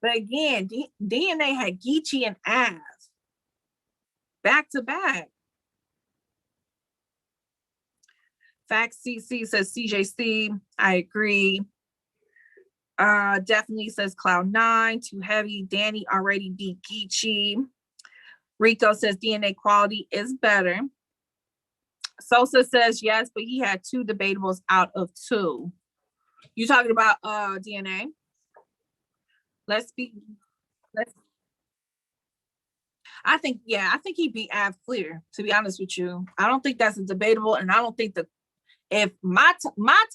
But again, DNA had Geechee and Av back to back. Fact CC says CJC. I agree. Definitely says Cloud9, too heavy. Danny already beat Geechee. Rico says DNA quality is better. Sosa says yes, but he had 2 debatables out of 2. You talking about DNA? I think he beat Av clear, to be honest with you. I don't think that's a debatable, and I don't think that if my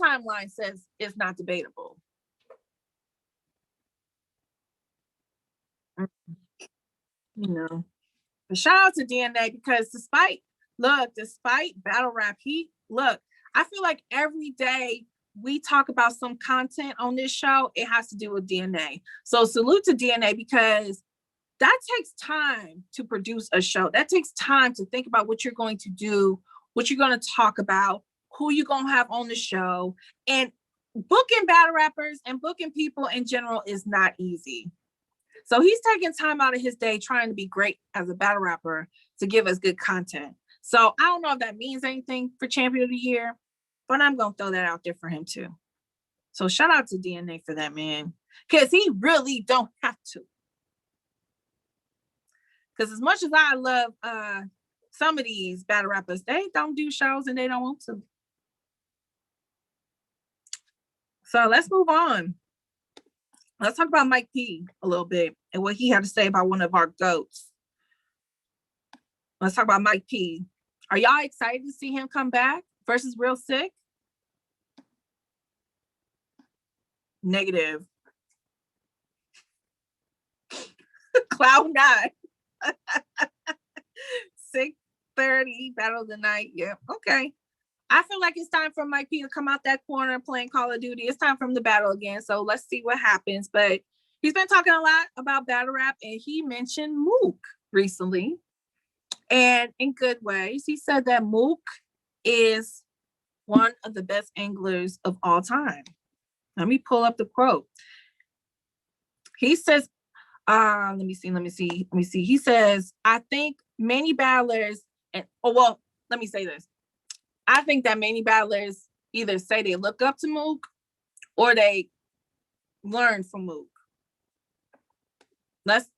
timeline says it's not debatable. You know. But shout out to DNA, because despite battle rap heat, I feel like every day we talk about some content on this show, it has to do with DNA. So salute to DNA, because that takes time to produce a show. That takes time to think about what you're going to do, what you're going to talk about, who you're going to have on the show. And booking battle rappers and booking people in general is not easy. So he's taking time out of his day trying to be great as a battle rapper to give us good content. So I don't know if that means anything for Champion of the Year, but I'm going to throw that out there for him too. So shout out to DNA for that, man. Because he really don't have to. Because as much as I love some of these battle rappers, they don't do shows and they don't want to. So let's move on. Let's talk about Mike P a little bit and what he had to say about one of our GOATs. Let's talk about Mike P. Are y'all excited to see him come back versus Real Sick? Negative. Cloud 9. 6:30 battle of the night. Yep. Okay. I feel like it's time for Mike P to come out that corner playing Call of Duty. It's time for him to battle again. So let's see what happens. But he's been talking a lot about battle rap, and he mentioned Mook recently. And in good ways, he said that Mook is one of the best anglers of all time. Let me pull up the quote. He says, let me see. He says, I think many battlers, let me say this. I think that many battlers either say they look up to Mook or they learn from Mook. Let's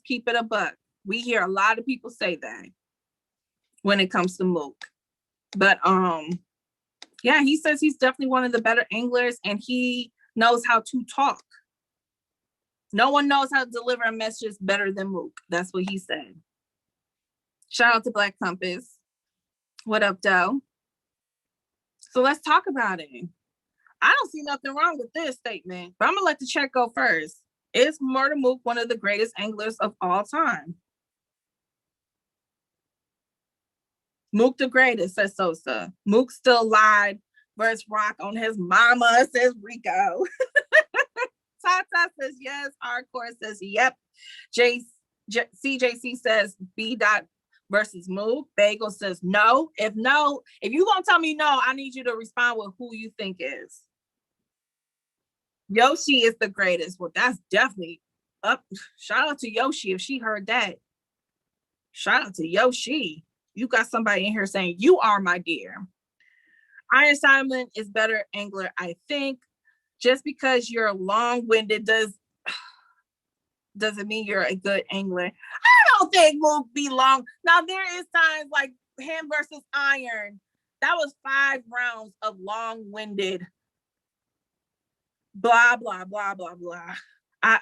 keep it a buck. We hear a lot of people say that when it comes to Mook. But yeah, he says he's definitely one of the better anglers, and he knows how to talk. No one knows how to deliver a message better than Mook. That's what he said. Shout out to Black Compass. What up, Doe? So let's talk about it. I don't see nothing wrong with this statement, but I'm gonna let the check go first. Is Murder Mook one of the greatest anglers of all time? Mook the greatest, says Sosa. Mook still lied versus Rock on his mama, says Rico. Tata says yes. Hardcore says yep. CJC says B. Dot versus Mook. Bagel says no. If you gonna tell me no, I need you to respond with who you think is. Yoshi is the greatest. Well, that's definitely up. Shout out to Yoshi if she heard that. Shout out to Yoshi. You got somebody in here saying you are my dear. Iron Simon is better angler, I think. Just because you're long-winded doesn't mean you're a good angler. I don't think Mook be long. Now there is times like him versus Iron. That was 5 rounds of long-winded blah blah blah blah blah. I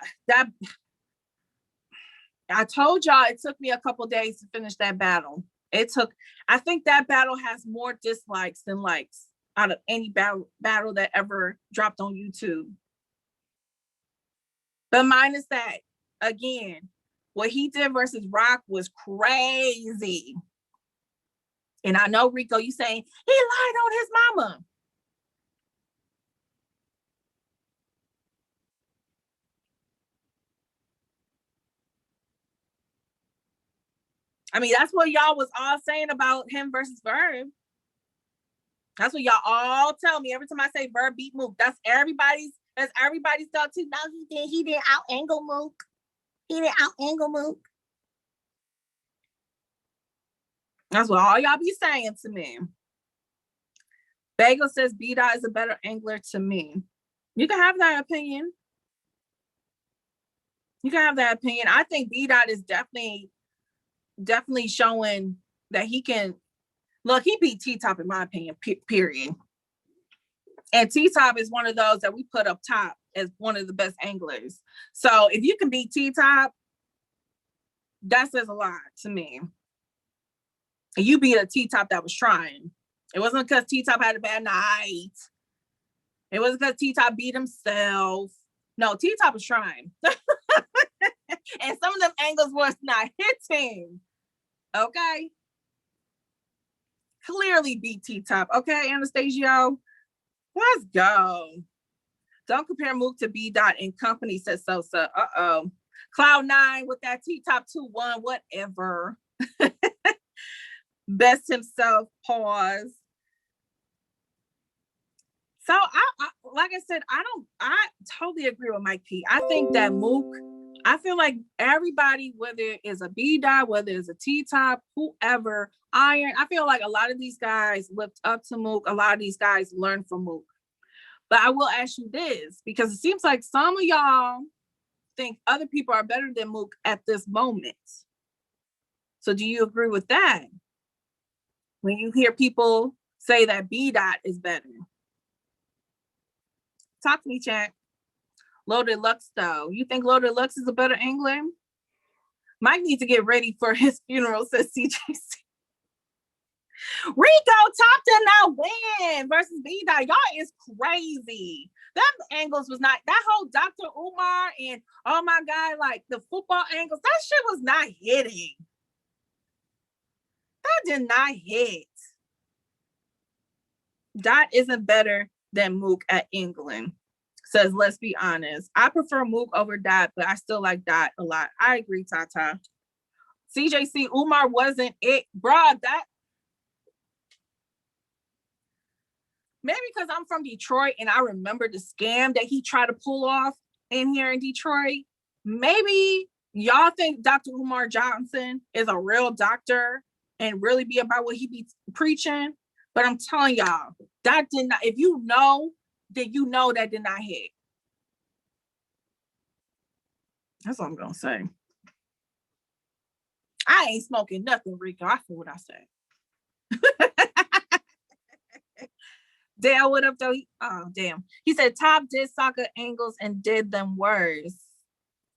told y'all it took me a couple days to finish that battle. I think that battle has more dislikes than likes out of any battle that ever dropped on YouTube. But minus that, again, What he did versus Rock was crazy. And I know, Rico, you saying he lied on his mama. I mean, that's what y'all was all saying about him versus Verb. That's what y'all all tell me every time I say Verb beat Mook. That's everybody's thought too. No, he didn't out angle Mook. He didn't out angle Mook. That's what all y'all be saying to me. Bagel says B-Dot is a better angler to me. You can have that opinion. You can have that opinion. I think B-Dot is definitely showing that he can. Look, he beat T-Top in my opinion, period. And T-Top is one of those that we put up top as one of the best anglers. So if you can beat T-Top, that says a lot to me. And you beat a T-Top that was trying. It wasn't because T-Top had a bad night. It wasn't because T-Top beat himself. No, T-Top was trying. And some of them angles was not hitting. Okay? Clearly beat T-Top. Okay, Anastasio? Let's go. Don't compare Mook to B-Dot and company, says Sosa. Uh-oh. Cloud9 with that T-Top 2-1, whatever. Best himself, pause. So I like I said, I totally agree with Mike P. I think that Mook, I feel like everybody, whether it's a B-Dot, whether it's a T-Top, whoever, Iron, I feel like a lot of these guys looked up to Mook. A lot of these guys learned from Mook. But I will ask you this, because it seems like some of y'all think other people are better than Mook at this moment. So do you agree with that? When you hear people say that B-Dot is better. Talk to me, chat. Loaded Lux, though. You think Loaded Lux is a better angler? Mike needs to get ready for his funeral, says CJC. Rico, Top did not win versus B-Dot. Y'all is crazy. Them angles was not, that whole Dr. Umar and, oh my God, like the football angles, that shit was not hitting. That did not hit. Dot isn't better than Mook at England. Says, let's be honest. I prefer Mook over Dot, but I still like Dot a lot. I agree, Tata. CJC, Umar wasn't it. Bruh, that. Maybe because I'm from Detroit and I remember the scam that he tried to pull off in here in Detroit. Maybe y'all think Dr. Umar Johnson is a real doctor and really be about what he be preaching. But I'm telling y'all, that did not, if you know, then you know that did not hit. That's all I'm going to say. I ain't smoking nothing, Rico. I feel what I say. Dale, what up, though? Oh, damn. He said, Top did soccer angles and did them worse.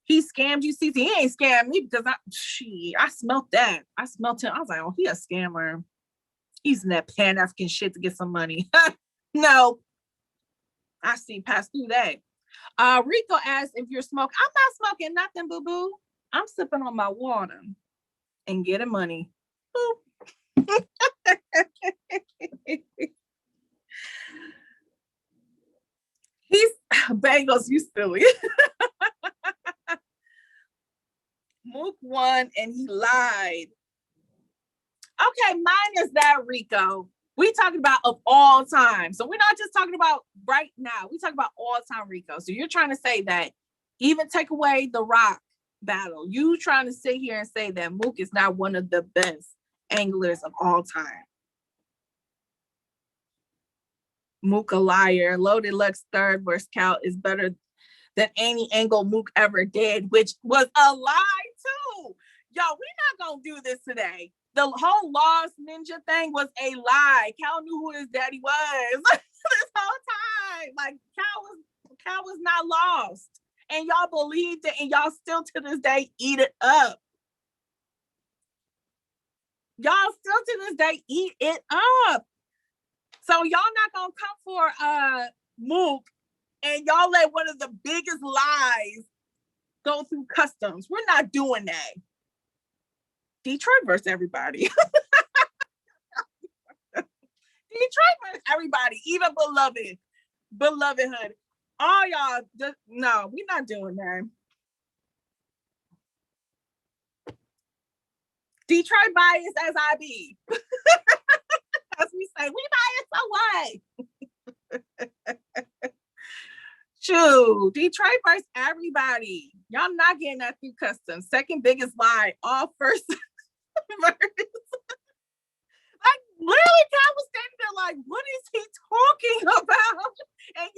He scammed you, Cece. He ain't scammed me because I smelt that. I smelt him. I was like, oh, he a scammer. He's in that Pan-African shit to get some money. No. I see past through that. Rico asked if you're smoking. I'm not smoking nothing, boo-boo. I'm sipping on my water and getting money. Boop. He's Bengals, you silly. Mook won and he lied. Okay, mine is that, Rico. We talking about of all time. So we're not just talking about right now. We talking about all time, Rico. So you're trying to say that even take away the Rock battle, you trying to sit here and say that Mook is not one of the best anglers of all time. Mook a liar. Loaded Lux third versus Cal is better than any angle Mook ever did, which was a lie too. Yo, we're not gonna do this today. The whole Lost Ninja thing was a lie. Cal knew who his daddy was this whole time. Like Cal was not lost. And y'all believed it, and y'all still to this day eat it up. Y'all still to this day eat it up. So y'all not gonna come for Mook, and y'all let one of the biggest lies go through customs. We're not doing that. Detroit versus everybody. Detroit versus everybody, even belovedhood. All y'all, no, we're not doing that. Detroit bias as I be. As we say, we bias away. Shoot, Detroit versus everybody. Y'all not getting that through customs. Second biggest lie, all first verse. Like literally, Cal was standing there like, what is he talking about? And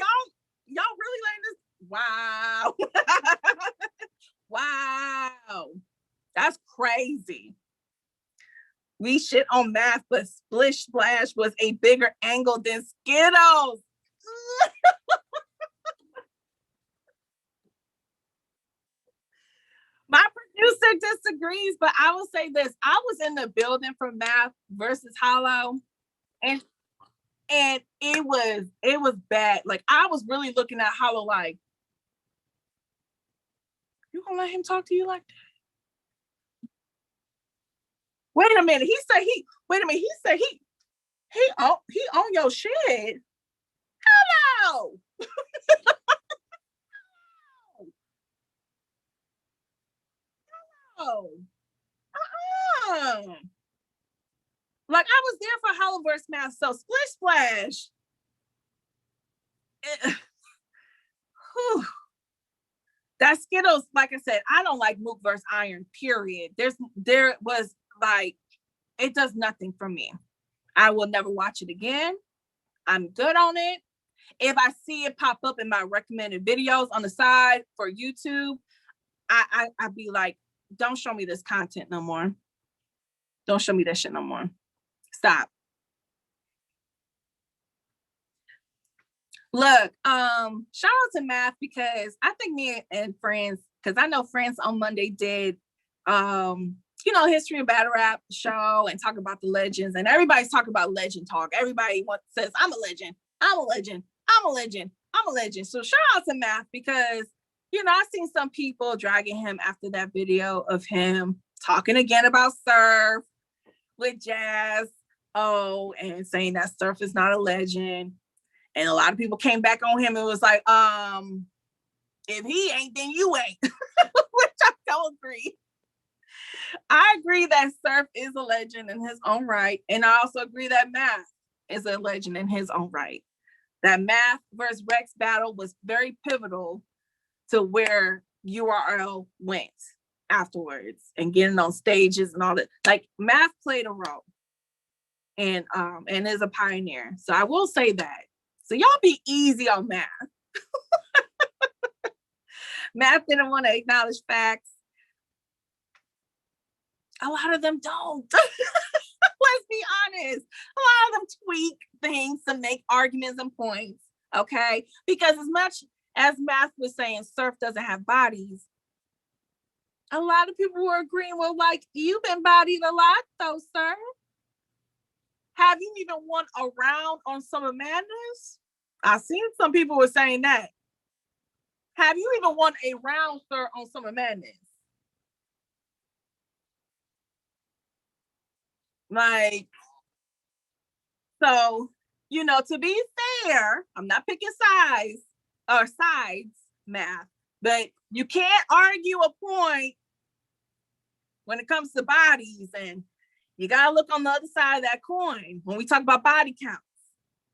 y'all really letting this? Wow. Wow. That's crazy. We shit on math, but Splish Splash was a bigger angle than Skittles. My producer disagrees, but I will say this. I was in the building for Math versus Hollow, and it was bad. Like, I was really looking at Hollow like, you gonna let him talk to you like that? Wait a minute. He said he on your shit. Hello. Oh. Like, I was there for Hollow versus Math. So Splish Splash. That Skittles, like I said, I don't like Mook versus Iron, period. There was like, it does nothing for me. I will never watch it again. I'm good on it. If I see it pop up in my recommended videos on the side for YouTube, I'd be like, don't show me this content no more. Don't show me that shit no more. Stop. Look, shout out to Math, because I think me and Friends, because I know Friends on Monday did history of battle rap show and talk about the legends, and everybody's talking about legend talk. Everybody says, I'm a legend, I'm a legend, I'm a legend, I'm a legend. So shout out to Math, because I've seen some people dragging him after that video of him talking again about Surf with Jaz. And saying that Surf is not a legend. And a lot of people came back on him and was like, if he ain't, then you ain't. Which I don't agree. I agree that Surf is a legend in his own right. And I also agree that Math is a legend in his own right. That Math versus Rex battle was very pivotal to where URL went afterwards and getting on stages and all that. Like, Math played a role and is a pioneer. So I will say that. So y'all be easy on Math. Math didn't want to acknowledge facts. A lot of them don't. Let's be honest. A lot of them tweak things to make arguments and points. Okay? Because as much as Math was saying Surf doesn't have bodies, a lot of people were agreeing, well, like, you've been bodied a lot though, sir. Have you even won a round on Summer Madness? I've seen some people were saying that. Have you even won a round, sir, on Summer Madness? Like, so, to be fair, I'm not picking sides, Math, but you can't argue a point when it comes to bodies, and you gotta look on the other side of that coin when we talk about body counts.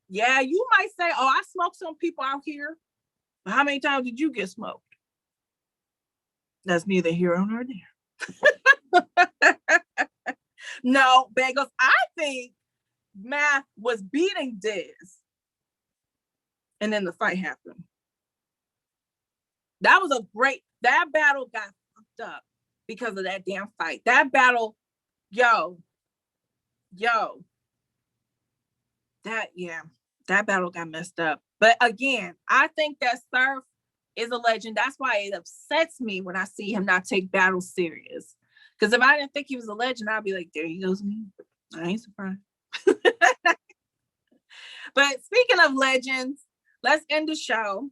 Yeah, you might say, oh, I smoked some people out here. But how many times did you get smoked? That's neither here nor there. No, Bagels, I think Math was beating Diz. And then the fight happened. That battle got fucked up because of that damn fight. That battle, that battle got messed up. But again, I think that Surf is a legend. That's why it upsets me when I see him not take battles serious. Because if I didn't think he was a legend, I'd be like, there he goes me. I ain't surprised. But speaking of legends, let's end the show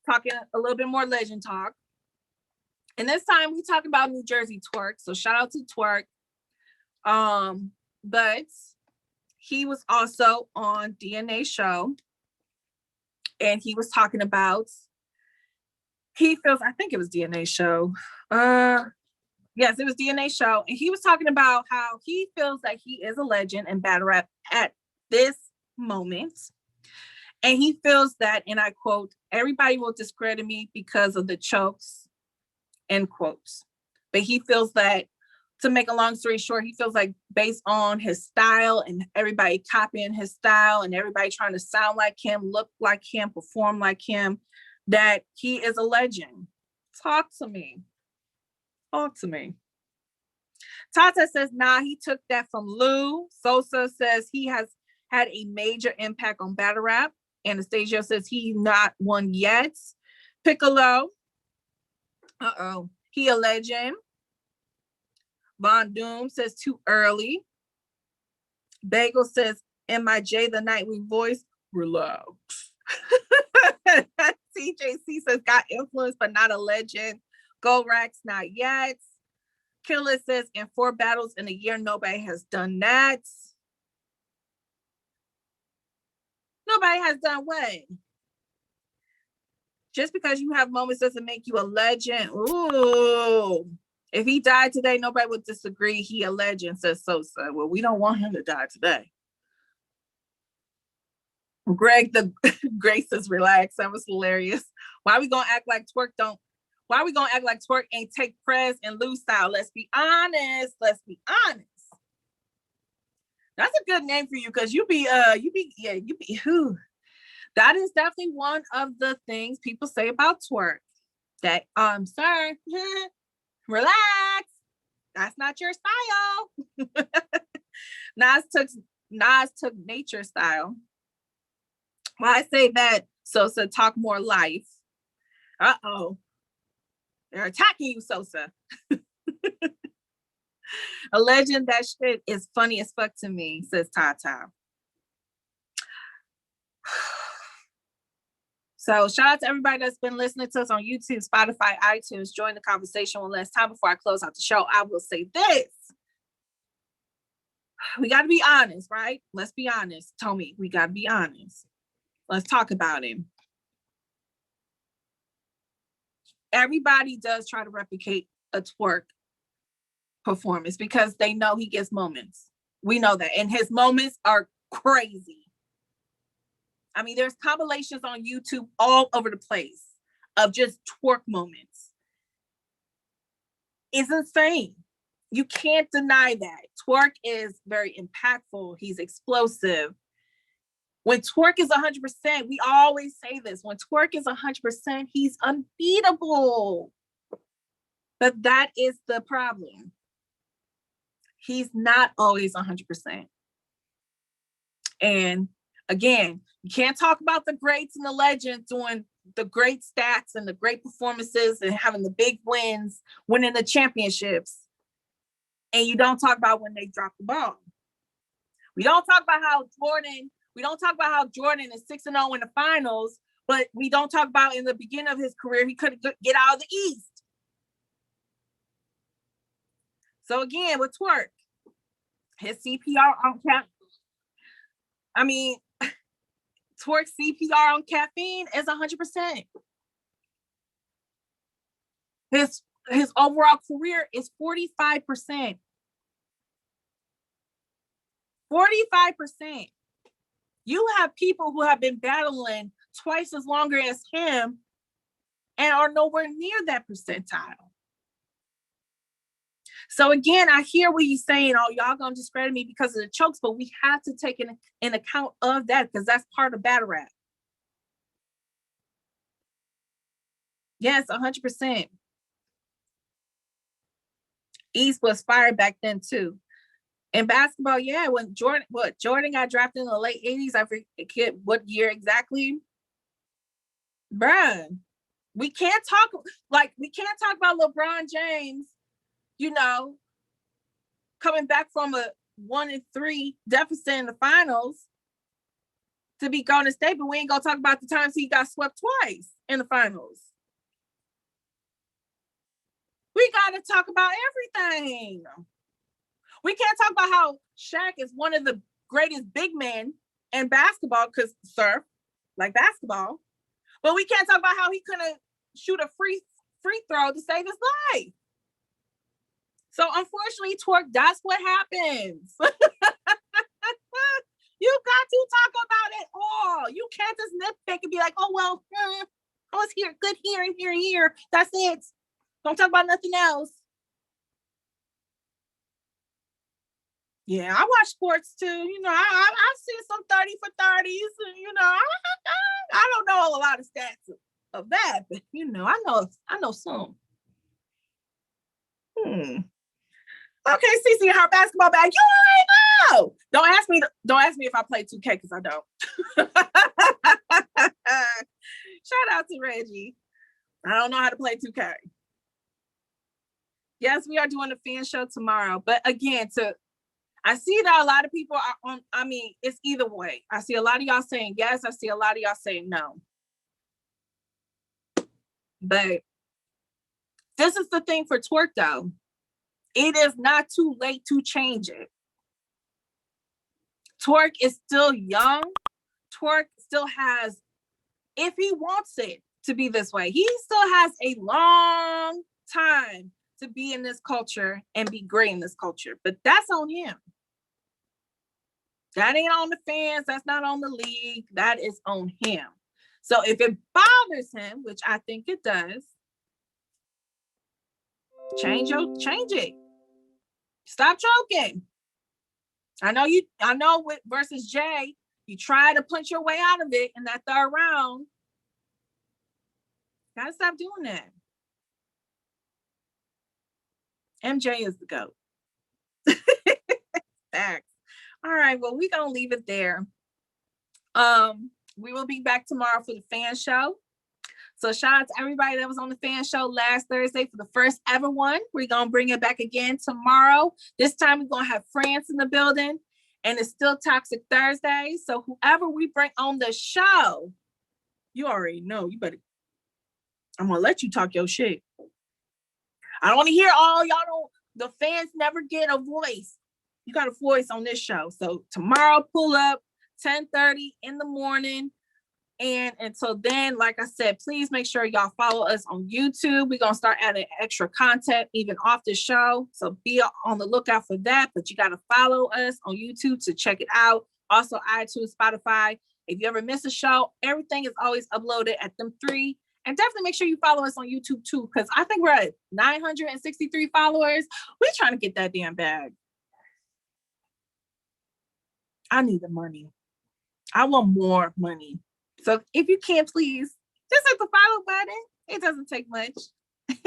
talking a little bit more legend talk. And this time we talking about New Jersey Twerk. So shout out to Twerk. But he was also on DNA Show. And he was talking about, he feels, I think it was DNA Show. Yes, it was DNA Show. And he was talking about how he feels that he is a legend in battle rap at this moment. And he feels that, and I quote, everybody will discredit me because of the chokes, end quotes. But he feels that, to make a long story short, he feels like based on his style and everybody copying his style and everybody trying to sound like him, look like him, perform like him, that he is a legend. Talk to me. Talk to me. Tata says, nah, he took that from Lou. Sosa says he has had a major impact on battle rap. Anastasia says he's not one yet. Piccolo, he a legend. Von Doom says too early. Bagel says, MIJ, the night we voice, relax. TJC says got influence, but not a legend. Gorax, not yet. Chilla says in 4 battles in a year, nobody has done that. Nobody has done what? Just because you have moments doesn't make you a legend. Ooh. If he died today, nobody would disagree. He a legend, says Sosa. Well, we don't want him to die today. Greg says relax. That was hilarious. Why we gonna act like Twerk ain't take Prez and Lou style? Let's be honest. That's a good name for you, because you be who? That is definitely one of the things people say about Twerk. That sir, relax. That's not your style. Nas took nature style. Why I say that, Sosa, talk more life. Uh-oh. They're attacking you, Sosa. A legend, that shit is funny as fuck to me, says Tata. So shout out to everybody that's been listening to us on YouTube, Spotify, iTunes. Join the conversation one last time before I close out the show. I will say this. We got to be honest, right? Let's be honest. Tommy, we got to be honest. Let's talk about him. Everybody does try to replicate a Twerk performance because they know he gets moments. We know that. And his moments are crazy. I mean, there's compilations on YouTube all over the place of just Twerk moments. It's insane. You can't deny that. Twerk is very impactful. He's explosive. When Twerk is 100%, we always say this, when Twerk is 100%, he's unbeatable. But that is the problem. He's not always 100%. And again, you can't talk about the greats and the legends doing the great stats and the great performances and having the big wins, winning the championships. And you don't talk about when they drop the ball. We don't talk about how Jordan is 6-0 in the finals, but we don't talk about in the beginning of his career, he couldn't get out of the East. So again, with Twerk, his CPR on Twerk CPR on caffeine is 100%. His overall career is 45%. 45%. You have people who have been battling twice as longer as him and are nowhere near that percentile. So again, I hear what he's saying, oh, y'all gonna discredit me because of the chokes, but we have to take in account of that because that's part of battle rap. Yes, 100%. East was fired back then too. In basketball, yeah, when Jordan got drafted in the late 80s, I forget what year exactly. Bruh, we can't talk about LeBron James, coming back from a 1-3 deficit in the finals to be Golden State, but we ain't gonna talk about the times he got swept twice in the finals. We got to talk about everything. We can't talk about how Shaq is one of the greatest big men in basketball because surf, like basketball. But we can't talk about how he couldn't shoot a free throw to save his life. So unfortunately, Twerk, that's what happens. You got to talk about it all. You can't just nitpick and be like, oh, well, I was here, good here. That's it. Don't talk about nothing else. Yeah, I watch sports too. You know, I've seen some 30 for 30s. You know, I don't know a lot of stats of that, but you know, I know some. Okay, Cece, her basketball bag. You already know. Don't ask me if I play 2K because I don't. Shout out to Reggie. I don't know how to play 2K. Yes, we are doing a fan show tomorrow. But again, I see that a lot of people are on, I mean, it's either way. I see a lot of y'all saying yes. I see a lot of y'all saying no. But this is the thing for Twerk though. It is not too late to change it. Twerk is still young. Twerk still has, if he wants it to be this way, he still has a long time to be in this culture and be great in this culture. But that's on him. That ain't on the fans. That's not on the league. That is on him. So if it bothers him, which I think it does, change it. Stop choking. I know with versus Jay, you try to punch your way out of it in that third round. Gotta stop doing that. MJ is the GOAT. Facts. All right, well, we're gonna leave it there. We will be back tomorrow for the fan show. So shout out to everybody that was on the fan show last Thursday for the first ever one. We're going to bring it back again tomorrow. This time we're going to have France in the building, and it's still Toxic Thursday. So whoever we bring on the show, you already know. I'm going to let you talk your shit. I don't want to hear the fans never get a voice. You got a voice on this show. So tomorrow, pull up 10:30 in the morning. And until then, like I said, please make sure y'all follow us on YouTube. We're going to start adding extra content even off the show. So be on the lookout for that. But you got to follow us on YouTube to check it out. Also, iTunes, Spotify. If you ever miss a show, everything is always uploaded at them 3. And definitely make sure you follow us on YouTube too, because I think we're at 963 followers. We're trying to get that damn bag. I need the money. I want more money. So if you can, please just hit the follow button. It doesn't take much. But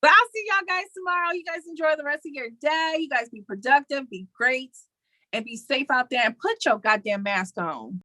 I'll see y'all guys tomorrow. You guys enjoy the rest of your day. You guys be productive, be great, and be safe out there, and put your goddamn mask on.